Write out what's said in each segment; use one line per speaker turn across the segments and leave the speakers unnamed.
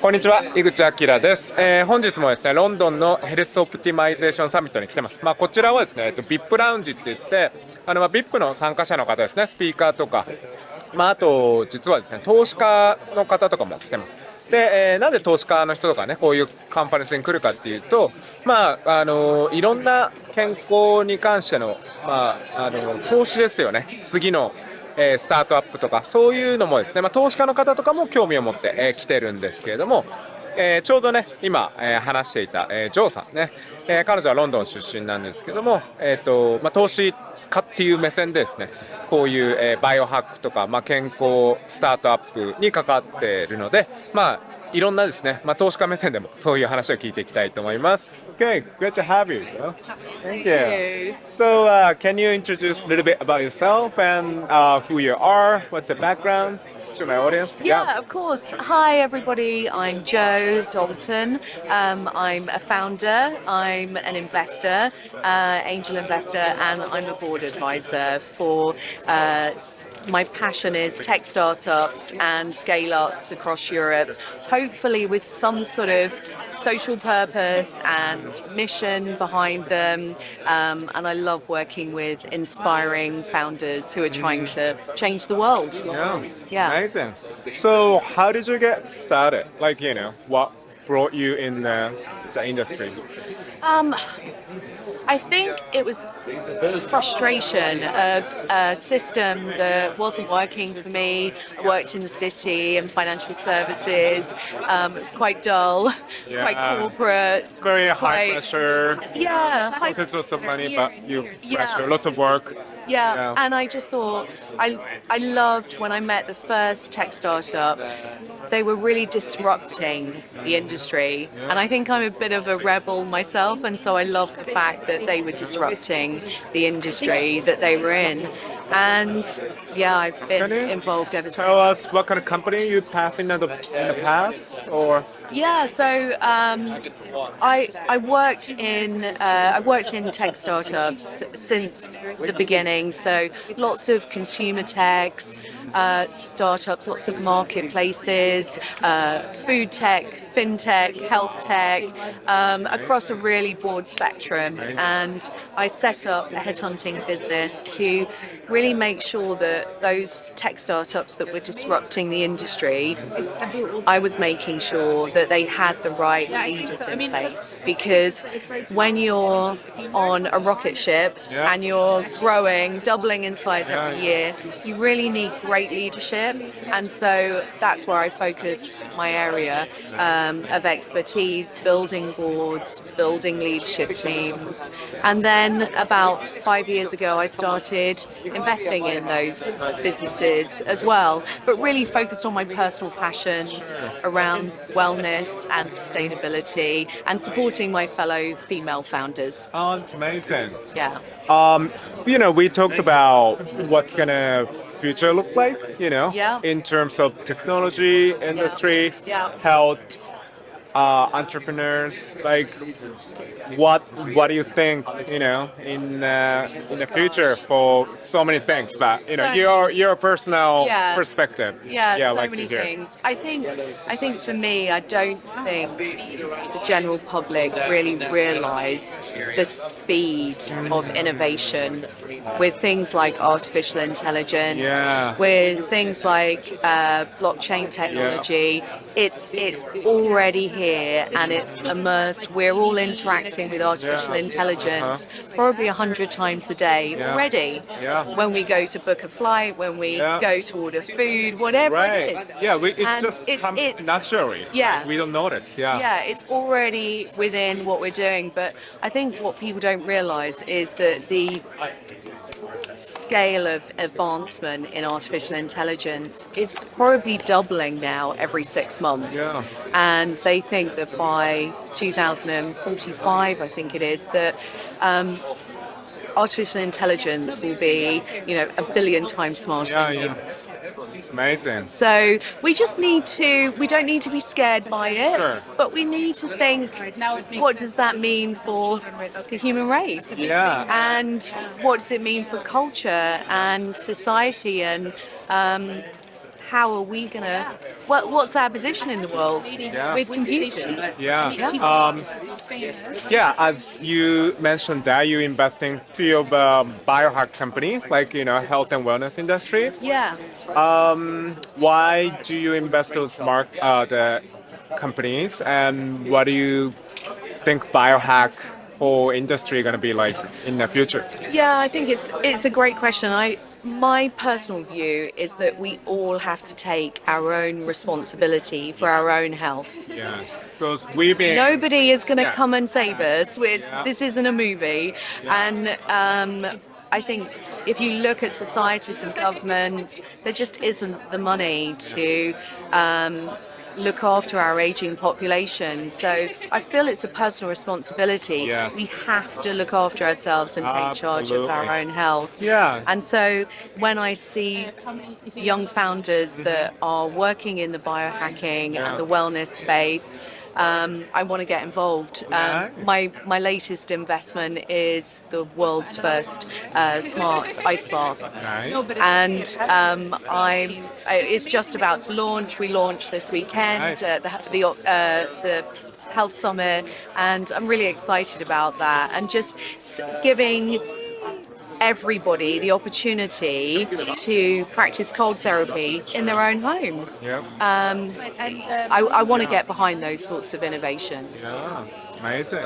こんにちは、井口明です。本日もですね、ロンドンのヘルスオプティマイゼーションサミットに来てます。こちらはですね、VIP ラウンジって言って、VIP の参加者の方ですね、スピーカーとか、あと実はですね、投資家の方とかも来てます。で、なんで投資家の人とかね、こういうカンファレンスに来るかっていうと、いろんな健康に関しての、投資ですよね。次のスタートアップとかそういうのもですね、投資家の方とかも興味を持って、来てるんですけれども、ちょうどね今、話していた、ジョーさんね、彼女はロンドン出身なんですけども、投資家っていう目線でですね、こういう、バイオハックとか、健康スタートアップに関わっているので、いろんなですね、投資家目線でもそういう話を聞いていきたいと思います。Okay, great to have you. Thank you. So, can you introduce a little bit about yourself and who you are? What's your background to my audience?
Yeah, of course. Hi, everybody. I'm Jo Dalton. I'm a founder. I'm an investor, angel investor, and I'm a board advisor for. My passion is tech startups and scale-ups across Europe, hopefully with some sort of social purpose and mission behind them. And I love working with inspiring founders who are trying to change the world.
Yeah. Amazing. So how did you get started? What brought you in the industry?
I think it was frustration of a system that wasn't working for me. I worked in the city and financial services. It was quite dull, quite corporate.
It's very high pressure.
Yeah.
Lots of money, but pressure, lots of work.
Yeah, and I just thought I loved when I met the first tech startup. They were really disrupting the industry, and I think I'm a bit of a rebel myself, and so I love the fact that they were disrupting the industry that they were in. And yeah, I've been involved ever since.
Tell us what kind of company you passed in the past, or
yeah. So I worked in tech startups since the beginning. So lots of consumer techs, startups, lots of marketplaces, food tech, fintech, health tech, across a really broad spectrum. And I set up a headhunting business to really make sure that those tech startups that were disrupting the industry, I was making sure that they had the right leaders in place. Because when you're on a rocket ship and you're growing, doubling in size every year, you really need great leadership. And so that's where I focused my area of expertise, building boards, building leadership teams. And then about 5 years ago, I started investing in those businesses as well, but really focused on my personal passions around wellness and sustainability and supporting my fellow female founders.
Oh, it's amazing.
Yeah.
We talked about what's gonna future look like, in terms of technology, industry, health, entrepreneurs. What do you think, in the future for so many things? But your personal perspective.
So
like
many
to hear.
things. I think for me, I don't think the general public really realise the speed of innovation with things like artificial intelligence, with things like blockchain technology. It's already here and it's immersed. We're all interacting with artificial intelligence probably 100 times a day already. When we go to book a flight, when we go to order food, whatever it is.
It just comes naturally. We don't notice.
It's already within what we're doing. But I think what people don't realise is that the scale of advancement in artificial intelligence is probably doubling now every 6 months. And they think that by 2045, I think it is, that artificial intelligence will be, 1 billion times smarter than humans.
Amazing.
So we don't need to be scared by it, but we need to think, what does that mean for the human race? And what does it mean for culture and society and how are we gonna? What's our position in the world with computers?
Yeah, as you mentioned that you invest in few of biohack companies like health and wellness industry.
Yeah.
Why do you invest those the companies, and what do you think biohack whole industry going to be like in the future?
Yeah, I think it's a great question. My personal view is that we all have to take our own responsibility for our own health.
Yes, because we've been.
Nobody is going to come and save us. This isn't a movie, and I think if you look at societies and governments, there just isn't the money to look after our aging population. So I feel it's a personal responsibility.
Yes.
We have to look after ourselves and take charge of our own health.
Yeah.
And so when I see young founders that are working in the biohacking and the wellness space, I want to get involved. My latest investment is the world's first smart ice bath.
Nice.
And it's just about to launch. We launch this weekend at the Health Summit, and I'm really excited about that. And just giving everybody the opportunity to practice cold therapy in their own home.
Yeah.
I want to get behind those sorts of innovations.
Yeah, it's amazing.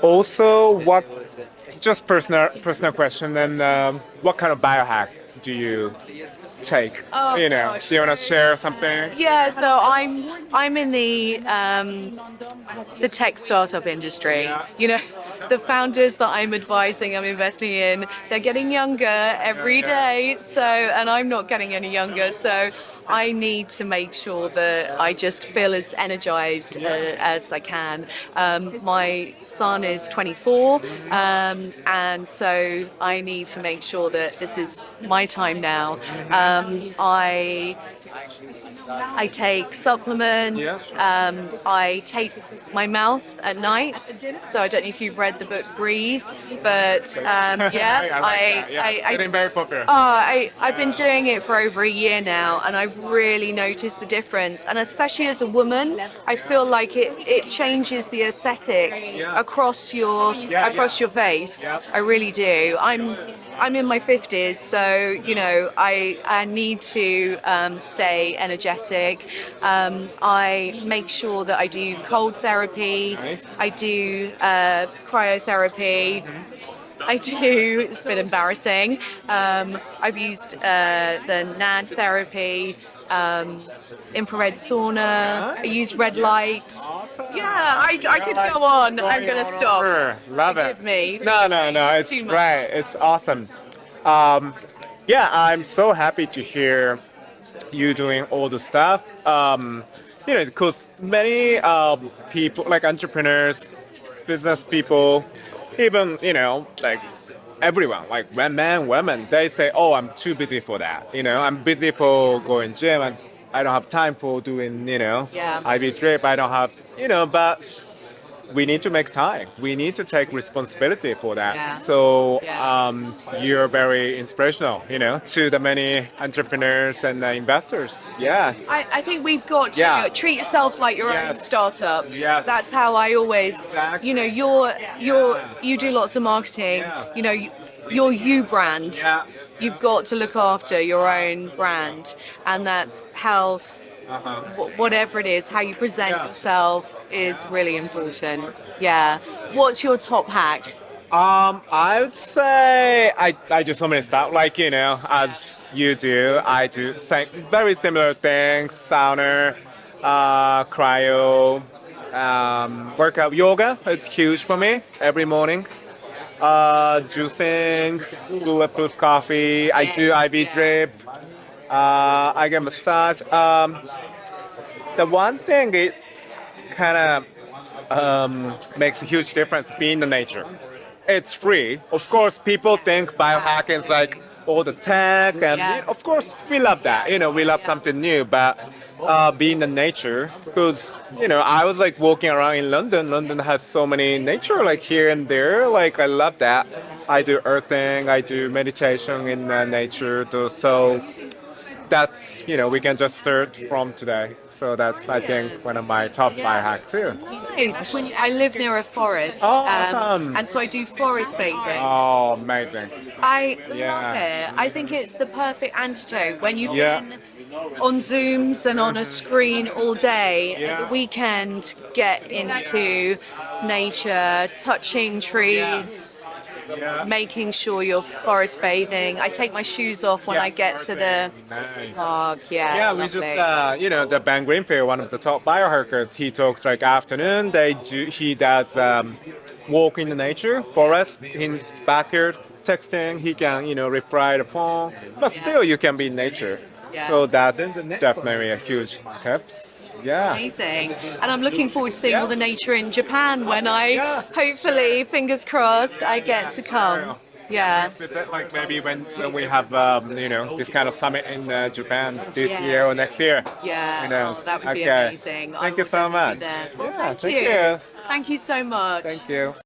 Also, just personal question, and what kind of biohack do you take?
Oh,
do you
gosh.
want to share something?
Yeah, so I'm in the tech startup industry. The founders that I'm advising, I'm investing in, they're getting younger every day. So, and I'm not getting any younger. So, I need to make sure that I just feel as energized as I can. My son is 24, and so I need to make sure that this is my time now. I take supplements. I tape my mouth at night. So I don't know if you've read the book Breathe, but
Getting very popular.
I've been doing it for over a year now, and I've really noticed the difference. And especially as a woman, I feel like it changes the aesthetic across your face. I really do. I'm in my 50s, so I need to stay energetic. I make sure that I do cold therapy. I do cryotherapy. I do. It's a bit embarrassing. I've used the NAD therapy, infrared sauna. I use red light. Yeah, I could go on. I'm gonna stop.
Love it.
Forgive me.
No. It's
Too much.
great. It's awesome. I'm so happy to hear you doing all the stuff. Because many people, like entrepreneurs, business people, even like everyone, like men, women, they say, "Oh, I'm too busy for that." I'm busy for going gym, and I don't have time for doing IV drip. I don't have but we need to make time. We need to take responsibility for that.
Yeah.
So you're very inspirational, to the many entrepreneurs and investors. Yeah.
I think we've got to treat yourself like your own startup.
Yes.
That's how I always,
Exactly.
you do lots of marketing. Your you brand.
Yeah.
You've got to look after your own brand, and that's health. Whatever it is, how you present yourself is really important. Yeah. What's your top hack?
I would say I do so many stuff. Like as you do, I do very similar things. Sauna, cryo, workout, yoga is huge for me every morning. Juicing, bulletproof coffee. I do IV drip. I get massage. The one thing it kind of makes a huge difference being the nature. It's free. Of course, people think biohacking is like all the tech, and of course we love that. We love something new, but being the nature, because I was like walking around in London. London has so many nature, like here and there. Like I love that. I do earthing. I do meditation in nature. So that's, we can just start from today. So that's, I think, one of my top biohack too.
Nice. I live near a forest,
Oh, awesome.
and so I do forest bathing.
Oh, amazing.
I love it. I think it's the perfect antidote when you've
Yeah.
been on Zooms and on a screen all day. At the weekend, get into nature, touching trees. Making sure you're forest bathing. I take my shoes off when I get to the park.
Yeah, we just, the Ben Greenfield, one of the top biohackers, he talks like afternoon. He does walk in the nature, forest, in his backyard, texting. He can, reply the phone, but still you can be in nature.
Yeah.
So that's definitely a huge tips. Yeah.
Amazing. And I'm looking forward to seeing all the nature in Japan when I, hopefully, fingers crossed, I get to come. Yeah.
Like maybe when we have, this kind of summit in Japan this year or next year.
Yeah. Oh, that would be
Okay.
amazing.
Thank you so much.
Well,
Yeah,
thank you.
you.
Thank you so much.
Thank you.